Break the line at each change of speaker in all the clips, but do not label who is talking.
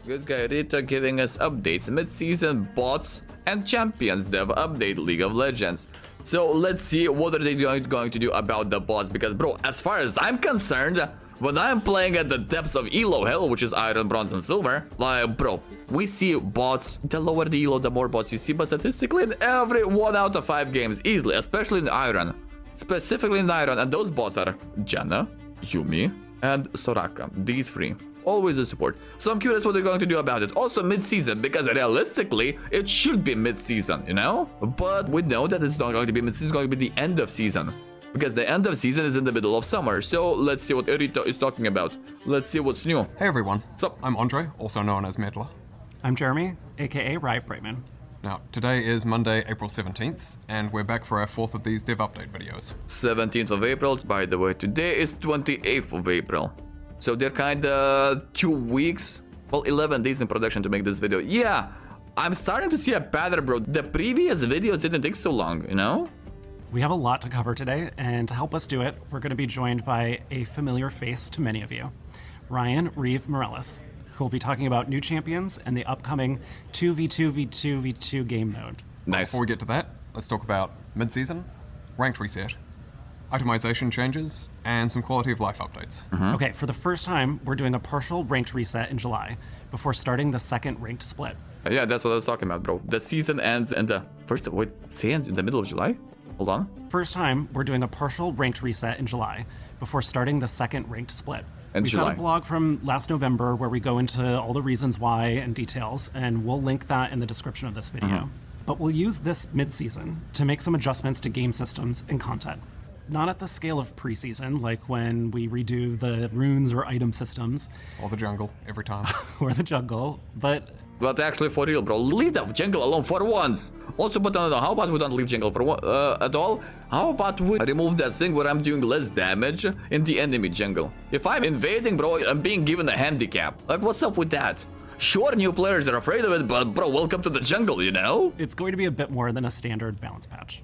Good guy Rita giving us updates, mid-season bots and champions dev update League of Legends. So let's see what are they going to do about the bots, because bro, as far as I'm concerned, when I'm playing at the depths of Elo Hell, which is Iron, Bronze, and Silver, like bro, we see bots, the lower the Elo, the more bots you see, but statistically in every 1 out of 5 games, easily, especially in Iron, specifically in Iron, and those bots are Janna, Yumi, and Soraka, these 3. Always a support. So I'm curious what they're going to do about it. Also mid-season, because realistically, it should be mid-season, you know? But we know that it's not going to be mid-season, it's going to be the end of season. Because the end of season is in the middle of summer. So let's see what Erito is talking about. Let's see what's new.
Hey everyone.
What's up?
I'm Andre, also known as Medler.
I'm Jeremy, aka Riot Brightman.
Now, today is Monday, April 17th, and we're back for our 4th of these dev update videos.
17th of April. By the way, today is 28th of April. So they're kinda 2 weeks, well 11 days in production to make this video. Yeah, I'm starting to see a pattern, bro. The previous videos didn't take so long, you know?
We have a lot to cover today, and to help us do it, we're going to be joined by a familiar face to many of you, Ryan Reeve Morales, who will be talking about new champions and the upcoming 2v2v2v2 game mode.
Nice.
Before we get to that, let's talk about mid-season, ranked reset, itemization changes, and some quality of life updates.
Okay, for the first time, we're doing a partial ranked reset in July before starting the second ranked split.
Yeah, that's what I was talking about, bro. The season ends in the first, wait, say ends in the middle of July? Hold on.
First time, we're doing a partial ranked reset in July before starting the second ranked split. We've got a blog from last November where we go into all the reasons why and details, and we'll link that in the description of this video. But we'll use this mid-season to make some adjustments to game systems and content. Not at the scale of preseason, like when we redo the runes or item systems.
Or the jungle, every time.
Or the jungle, but
actually, for real, bro, leave the jungle alone for once. Also, but how about we don't leave jungle for at all? How about we remove that thing where I'm doing less damage in the enemy jungle? If I'm invading, bro, I'm being given a handicap. Like, what's up with that? Sure, new players are afraid of it, but bro, welcome to the jungle, you know?
it's going to be a bit more than a standard balance patch.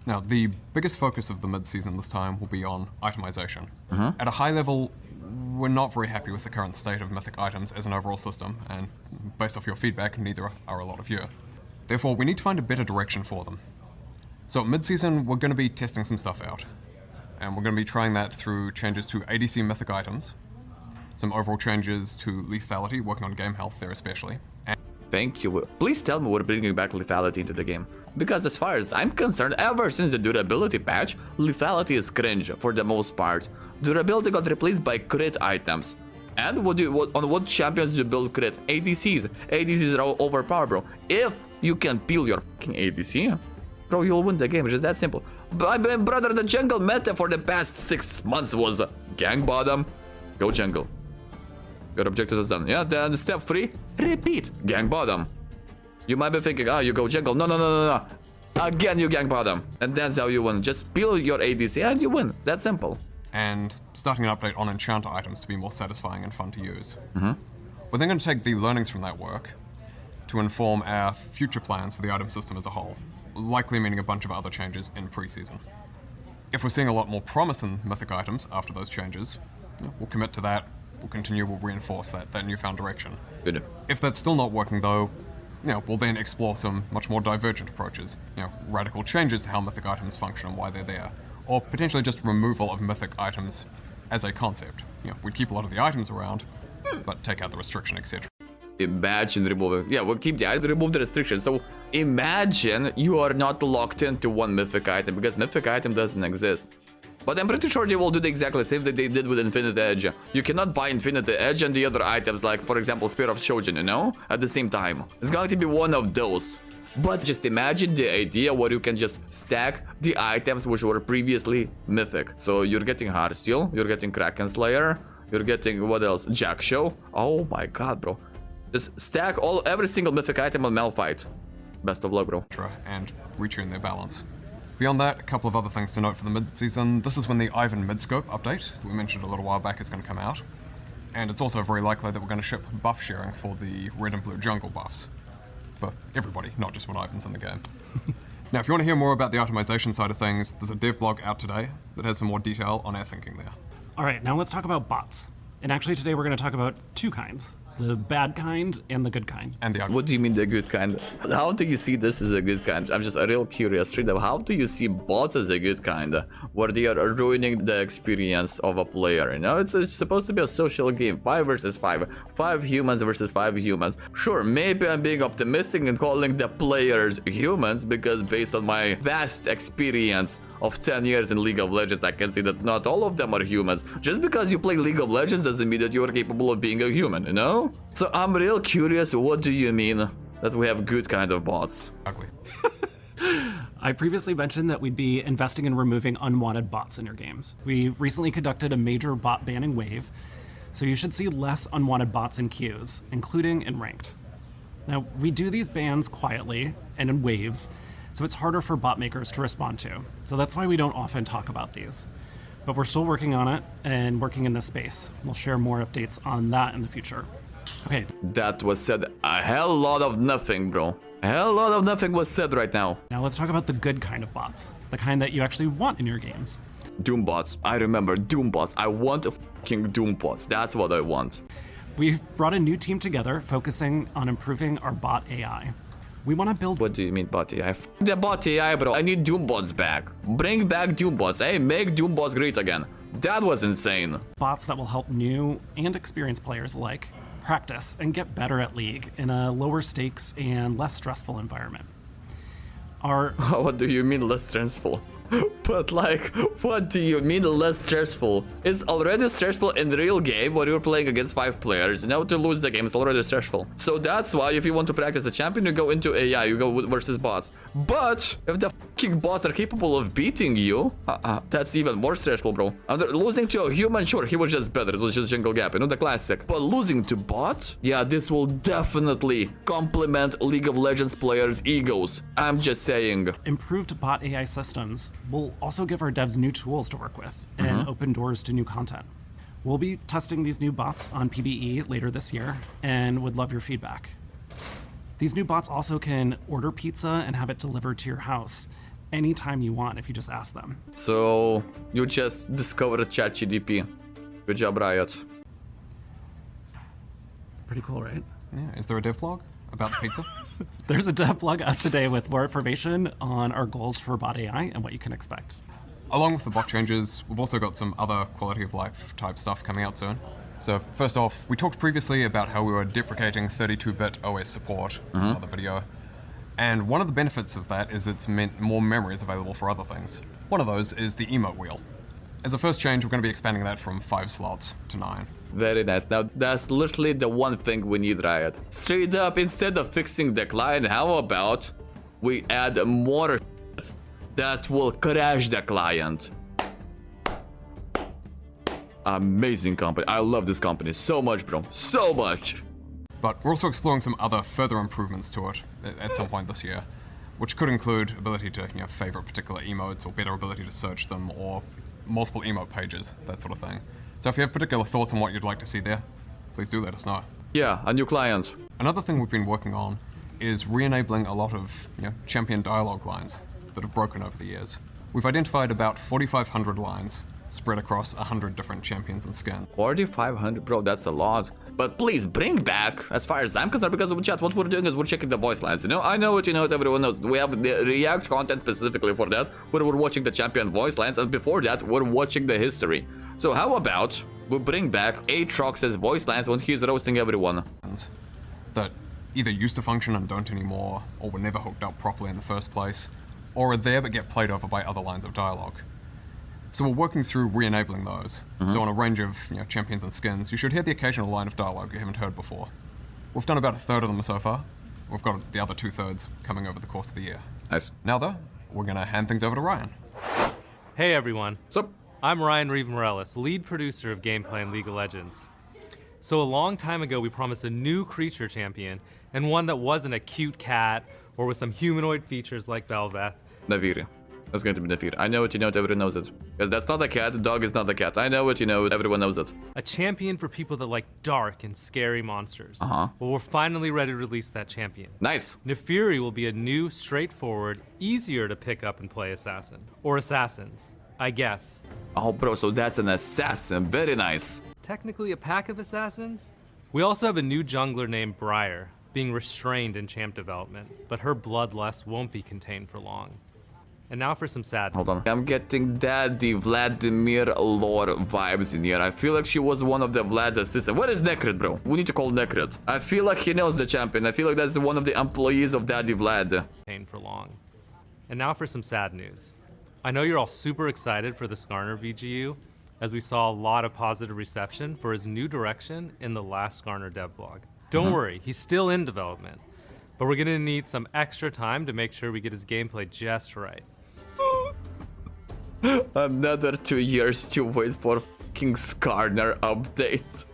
Now, the biggest focus of the mid-season this time will be on itemization. At a high level, we're not very happy with the current state of mythic items as an overall system, and based off your feedback, neither are a lot of you. Therefore, we need to find a better direction for them. So mid-season, we're going to be testing some stuff out. And we're going to be trying that through changes to ADC mythic items, some overall changes to lethality, working on game health there especially. And
Thank you. Please tell me we're bringing back lethality into the game. Because as far as I'm concerned, ever since the durability patch, lethality is cringe for the most part. Durability got replaced by crit items. And on what champions do you build crit? ADCs. ADCs are overpowered, bro. If you can peel your fucking ADC, bro, you'll win the game. It's just that simple. But brother, the jungle meta for the past 6 months was gang bottom, go jungle. Your objective is done. Yeah, then step 3, repeat, gang bottom. You might be thinking, you go jungle. No. Again, you gang bottom. And that's how you win. Just peel your ADC and you win. It's that simple.
and starting an update on enchanter items to be more satisfying and fun to use. We're then going to take the learnings from that work to inform our future plans for the item system as a whole, likely meaning a bunch of other changes in preseason. If we're seeing a lot more promise in mythic items after those changes, we'll commit to that, we'll reinforce that newfound direction.
Good.
If that's still not working though, we'll then explore some much more divergent approaches, radical changes to how mythic items function and why they're there, or potentially just removal of mythic items as a concept. We'd keep a lot of the items around, but take out the restriction, etc.
Imagine removing, we'll keep the items, remove the restriction. So imagine you are not locked into one mythic item, because mythic item doesn't exist. But I'm pretty sure they will do the exactly same that they did with Infinite Edge. You cannot buy Infinite Edge and the other items, like for example Spear of Shojin, at the same time. It's going to be one of those. But just imagine the idea where you can just stack the items which were previously mythic. So you're getting Heartsteel, you're getting Kraken Slayer, you're getting what else? Jack Show. Oh my god, bro. Just stack every single mythic item on Malphite. Best of luck, bro.
And retune their balance. Beyond that, a couple of other things to note for the mid-season. This is when the Ivan mid-scope update that we mentioned a little while back is going to come out. And it's also very likely that we're going to ship buff sharing for the red and blue jungle buffs. For everybody, not just when Ivan's in the game. Now, if you want to hear more about the optimization side of things, there's a dev blog out today that has some more detail on our thinking there.
All right, now let's talk about bots. And actually today we're going to talk about two kinds. The bad kind and the good kind.
And the ugly.
What do you mean the good kind? How do you see this as a good kind? I'm just real curious. Straight up, how do you see bots as a good kind? Where they are ruining the experience of a player, you know? It's supposed to be a social game. 5 versus 5. 5 humans versus 5 humans. Sure, maybe I'm being optimistic and calling the players humans because based on my vast experience of 10 years in League of Legends, I can see that not all of them are humans. Just because you play League of Legends doesn't mean that you are capable of being a human, you know? So I'm real curious, what do you mean that we have good kind of bots?
Ugly.
I previously mentioned that we'd be investing in removing unwanted bots in your games. We recently conducted a major bot banning wave, so you should see less unwanted bots in queues, including in ranked. Now, we do these bans quietly and in waves, so it's harder for bot makers to respond to. So that's why we don't often talk about these. But we're still working on it and working in this space. We'll share more updates on that in the future. Okay.
That was said a hell lot of nothing, bro. A hell lot of nothing was said right now.
Now let's talk about the good kind of bots. The kind that you actually want in your games.
Doom bots. I remember Doom bots. I want fucking Doom bots. That's what I want.
We've brought a new team together focusing on improving our bot AI. We want to build...
What do you mean bot AI? The bot AI, bro. I need Doom bots back. Bring back Doom bots. Hey, make Doom bots great again. That was insane.
Bots that will help new and experienced players alike practice and get better at League in a lower stakes and less stressful environment.
What do you mean less stressful? But like, what do you mean less stressful? It's already stressful in the real game where you're playing against 5 players. Now to lose the game is already stressful. So that's why if you want to practice a champion, you go into AI, you go versus bots. But if the fucking bots are capable of beating you, that's even more stressful, bro. And losing to a human, sure, he was just better. It was just jungle gap, you know, the classic. But losing to bot? Yeah, this will definitely complement League of Legends players' egos. I'm just saying.
Improved bot AI systems will also give our devs new tools to work with and open doors to new content. We'll be testing these new bots on PBE later this year and would love your feedback. These new bots also can order pizza and have it delivered to your house anytime you want if you just ask them.
So you just discovered ChatGPT. Good job, Riot.
It's pretty cool, right?
Yeah. Is there a dev vlog about the pizza?
There's a dev blog up today with more information on our goals for bot AI and what you can expect.
Along with the bot changes, we've also got some other quality of life type stuff coming out soon. So first off, we talked previously about how we were deprecating 32-bit OS support in another video. And one of the benefits of that is it's meant more memory is available for other things. One of those is the Emo Wheel. As a first change, we're going to be expanding that from 5 slots to 9.
Very nice. Now, that's literally the one thing we need, Riot. Straight up, instead of fixing the client, how about we add more shit that will crash the client? Amazing company. I love this company so much, bro. So much.
But we're also exploring some other further improvements to it at some point this year, which could include ability to favorite particular emotes or better ability to search them or multiple emote pages, that sort of thing. So if you have particular thoughts on what you'd like to see there, please do let us know.
Yeah, a new client.
Another thing we've been working on is re-enabling a lot of champion dialogue lines that have broken over the years. We've identified about 4,500 lines spread across 100 different champions and skins.
4,500, bro, that's a lot. But please bring back, as far as I'm concerned, because of chat, what we're doing is we're checking the voice lines, I know it, everyone knows. We have the React content specifically for that, where we're watching the champion voice lines, and before that, we're watching the history. So how about we bring back Aatrox's voice lines when he's roasting everyone?
That either used to function and don't anymore, or were never hooked up properly in the first place, or are there but get played over by other lines of dialogue. So we're working through re-enabling those. So on a range of champions and skins, you should hear the occasional line of dialogue you haven't heard before. We've done about a third of them so far. We've got the other 2/3 coming over the course of the year.
Nice.
Now though, we're gonna hand things over to Ryan.
Hey everyone.
What's up?
I'm Ryan Reeve Morales, lead producer of gameplay in League of Legends. So a long time ago we promised a new creature champion, and one that wasn't a cute cat or with some humanoid features like Belveth.
Naviri. That's going to be Naviri. I know it, everyone knows it. Because that's not a cat, the dog is not a cat. I know it, everyone knows it.
A champion for people that like dark and scary monsters. Well, we're finally ready to release that champion.
Nice.
Nefiri will be a new, straightforward, easier to pick up and play assassin. Or assassins, I guess.
Oh, bro, so that's an assassin. Very nice.
Technically a pack of assassins, We also have a new jungler named Briar, being restrained in champ development, but her bloodlust won't be contained for long. And now for some sad.
Hold on. I'm getting Daddy Vladimir lore vibes in here. I feel like she was one of the Vlad's assistants. What is Necrit, bro? We need to call Necrit. I feel like he knows the champion. I feel like that's one of the employees of Daddy Vlad.
For long. And now for some sad news. I know you're all super excited for the Skarner VGU, as we saw a lot of positive reception for his new direction in the last Skarner dev blog. Don't worry, he's still in development, but we're gonna need some extra time to make sure we get his gameplay just right.
Another 2 years to wait for fucking Skarner update.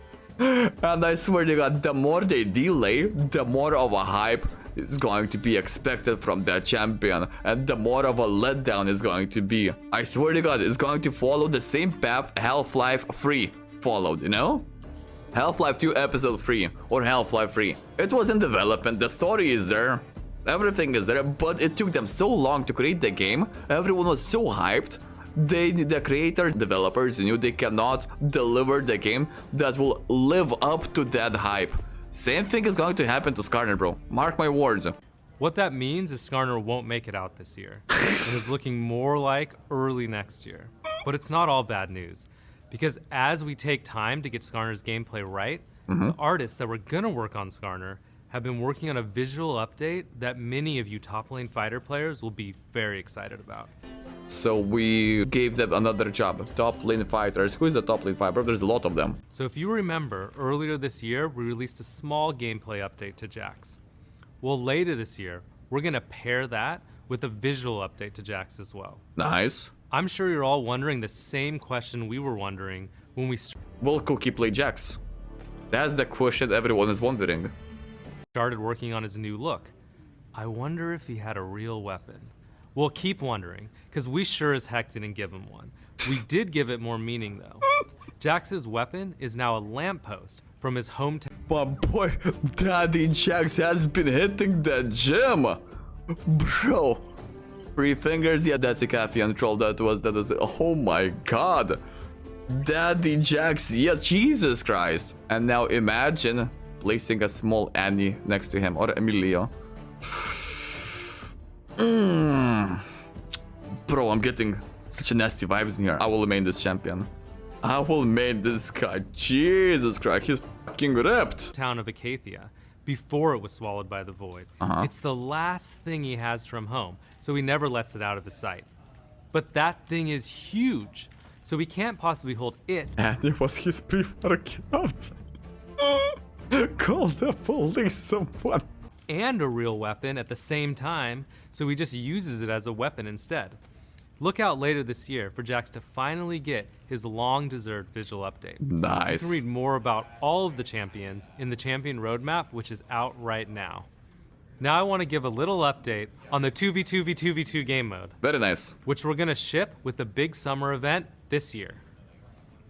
And I swear to God, the more they delay, the more of a hype is going to be expected from that champion, and the more of a letdown is going to be. I swear to God, it's going to follow the same path Half-Life 3 followed, you know? Half-Life 2 episode 3 or Half-Life 3. It was in development, the story is there, everything is there, but it took them so long to create the game. Everyone was so hyped. The creator developers knew they cannot deliver the game that will live up to that hype. Same thing is going to happen to Skarner, bro. Mark my words.
What that means is Skarner won't make it out this year. It is looking more like early next year. But it's not all bad news, because as we take time to get Skarner's gameplay right, the artists that were gonna work on Skarner have been working on a visual update that many of you top lane fighter players will be very excited about.
So we gave them another job. Top lane fighters. Who is a top lane fighter? There's a lot of them.
So if you remember, earlier this year, we released a small gameplay update to Jax. Well, later this year, we're gonna pair that with a visual update to Jax as well.
Nice.
I'm sure you're all wondering the same question we were wondering when we
Will Cookie play Jax? That's the question everyone is wondering.
started working on his new look. I wonder if he had a real weapon. We'll keep wondering, because we sure as heck didn't give him one. We did give it more meaning, though. Jax's weapon is now a lamppost from his hometown.
But boy, Daddy Jax has been hitting the gym. Bro. 3 fingers, yeah, that's a Caffeine troll. That was, oh my God. Daddy Jax, yes, Jesus Christ. And now imagine placing a small Annie next to him, or Emilio. Bro, I'm getting such a nasty vibes in here. I will main this champion. I will main this guy. Jesus Christ, he's fucking ripped.
Town of Acacia, before it was swallowed by the void. It's the last thing he has from home, so he never lets it out of his sight. But that thing is huge, so we can't possibly hold it.
And it was his pre-workout. Call the police, someone.
And a real weapon at the same time, so he just uses it as a weapon instead. Look out later this year for Jax to finally get his long-deserved visual update.
Nice.
You can read more about all of the champions in the champion roadmap, which is out right now. Now I want to give a little update on the 2v2v2v2 game mode.
Very nice.
Which we're going to ship with the big summer event this year.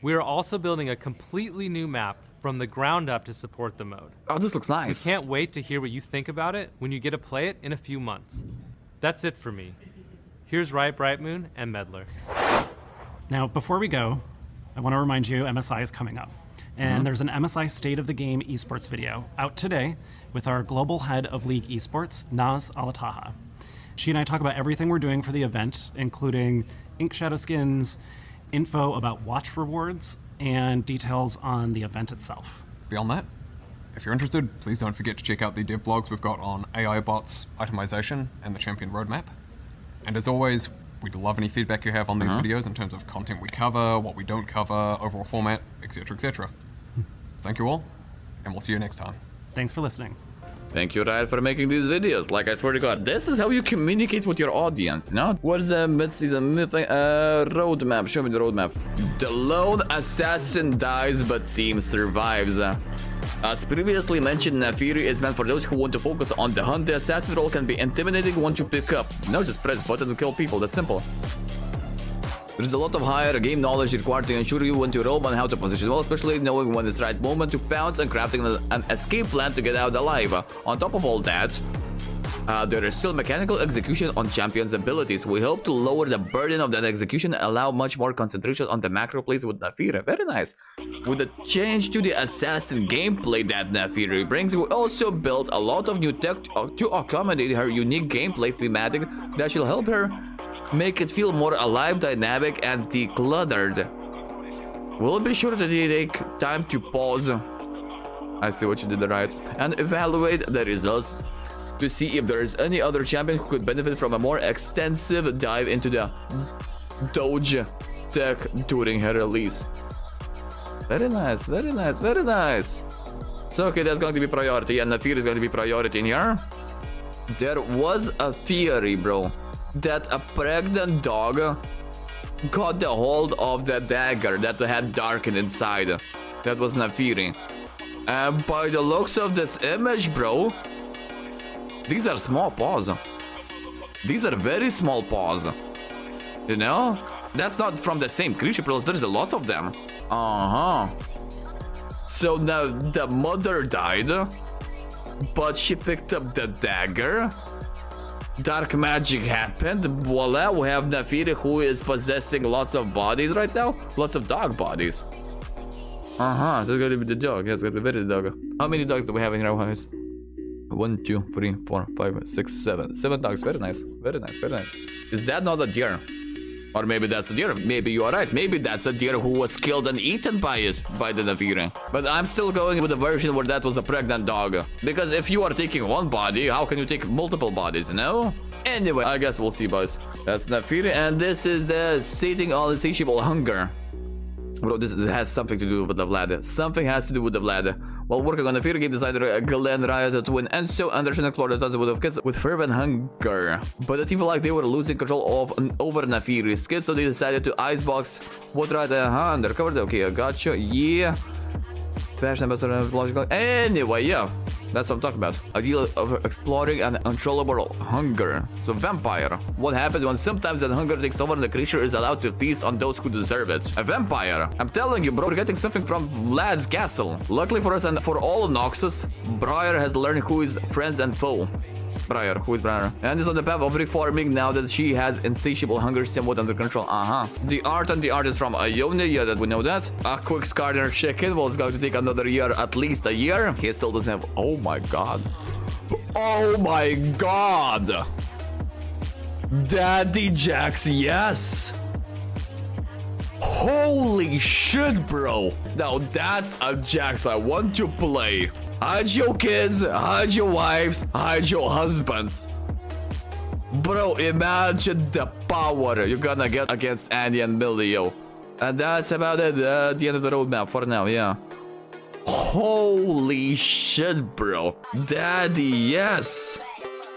We are also building a completely new map from the ground up to support the mode.
Oh, this looks nice.
Can't wait to hear what you think about it when you get to play it in a few months. That's it for me. Here's Riot Brightmoon and Medler.
Now, before we go, I want to remind you MSI is coming up. And there's an MSI State of the Game esports video out today with our global head of League esports, Naz Alataha. She and I talk about everything we're doing for the event, including ink shadow skins, info about watch rewards, and details on the event itself.
Beyond that, if you're interested, please don't forget to check out the dev blogs we've got on AI bots, itemization, and the champion roadmap. And as always, we'd love any feedback you have on these videos in terms of content we cover, what we don't cover, overall format, etc., etc. Thank you all, and we'll see you next time.
Thanks for listening.
Thank you, Riot, for making these videos. Like, I swear to God, this is how you communicate with your audience, you know? What is the mid-season roadmap? Show me the roadmap. The lone assassin dies, but team survives. As previously mentioned, Fury is meant for those who want to focus on the hunt. The assassin role can be intimidating once you pick up. No, just press button to kill people, that's simple. There's a lot of higher game knowledge required to ensure you when to roam and how to position well, especially knowing when it's the right moment to pounce and crafting an escape plan to get out alive. On top of all that, There is still mechanical execution on champions' abilities. We hope to lower the burden of that execution and allow much more concentration on the macro plays with Naafiri. Very nice. With the change to the assassin gameplay that Naafiri brings, we also built a lot of new tech to accommodate her unique gameplay thematic that should help her make it feel more alive, dynamic, and decluttered. We'll be sure to take time to pause. I see what you did right. And evaluate the results to see if there is any other champion who could benefit from a more extensive dive into the Doge tech during her release. Very nice, very nice, very nice. So okay, that's going to be priority, and Naafiri is going to be priority in here. There was a theory, bro, that a pregnant dog got the hold of the dagger that had darkened inside. That was Naafiri. And by the looks of this image, bro, these are small paws. These are very small paws. You know? That's not from the same creature, plus there's a lot of them. So now the mother died, but she picked up the dagger. Dark magic happened. Voila, we have Naafiri who is possessing lots of bodies right now. Lots of dog bodies. That's gonna be the dog. Yeah, it's gonna be very dog. How many dogs do we have in our house? 1, 2, 3, 4, 5, 6, 7. 7 dogs. Very nice. Very nice. Very nice. Is that not a deer? Or maybe that's a deer. Maybe you are right. Maybe that's a deer who was killed and eaten by the Naafiri. But I'm still going with the version where that was a pregnant dog. Because if you are taking one body, how can you take multiple bodies, you know? Anyway, I guess we'll see, boys. That's Naafiri, and this is the sating all insatiable hunger. Bro, this has something to do with the Vlad. Something has to do with the Vlad. While working on the Naafiri, game designer Glenn Riot to win, and so Anderson explored the tons of kids with fervent hunger. But the team felt like they were losing control over Naafiri's kids, so they decided to icebox what right undercover. Okay, I gotcha. Yeah. Fashion ambassador, logical. Anyway, yeah. That's what I'm talking about. Ideal of exploring an uncontrollable hunger. So vampire. What happens when sometimes that hunger takes over and the creature is allowed to feast on those who deserve it? A vampire. I'm telling you, bro, we're getting something from Vlad's castle. Luckily for us and for all Noxus, Briar has learned who is friends and foe. Briar, who is Briar? And is on the path of reforming now that she has insatiable hunger somewhat under control. The art and the artist from Ione, yeah, that we know that. A quick scanner check-in. Well, it's going to take another year, at least a year. He still doesn't have. Oh my god. Oh my god. Daddy Jax, yes. Holy shit, bro. Now that's a Jax I want to play. Hide your kids, hide your wives, hide your husbands. Bro, imagine the power you're gonna get against Andy and Millie, yo. And that's about it, the end of the roadmap for now, yeah. Holy shit, bro. Daddy, yes.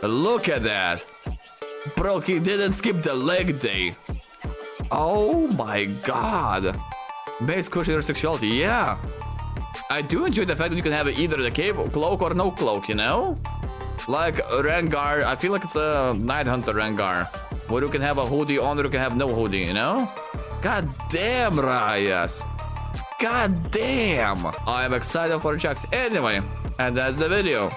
Look at that. Bro, he didn't skip the leg day. Oh my god. Base cushion or sexuality, yeah. I do enjoy the fact that you can have either the cloak or no cloak, you know? Like Rengar, I feel like it's a Night Hunter Rengar, where you can have a hoodie on or you can have no hoodie, you know? God damn, Riot. God damn. I am excited for Jax. Anyway, and that's the video.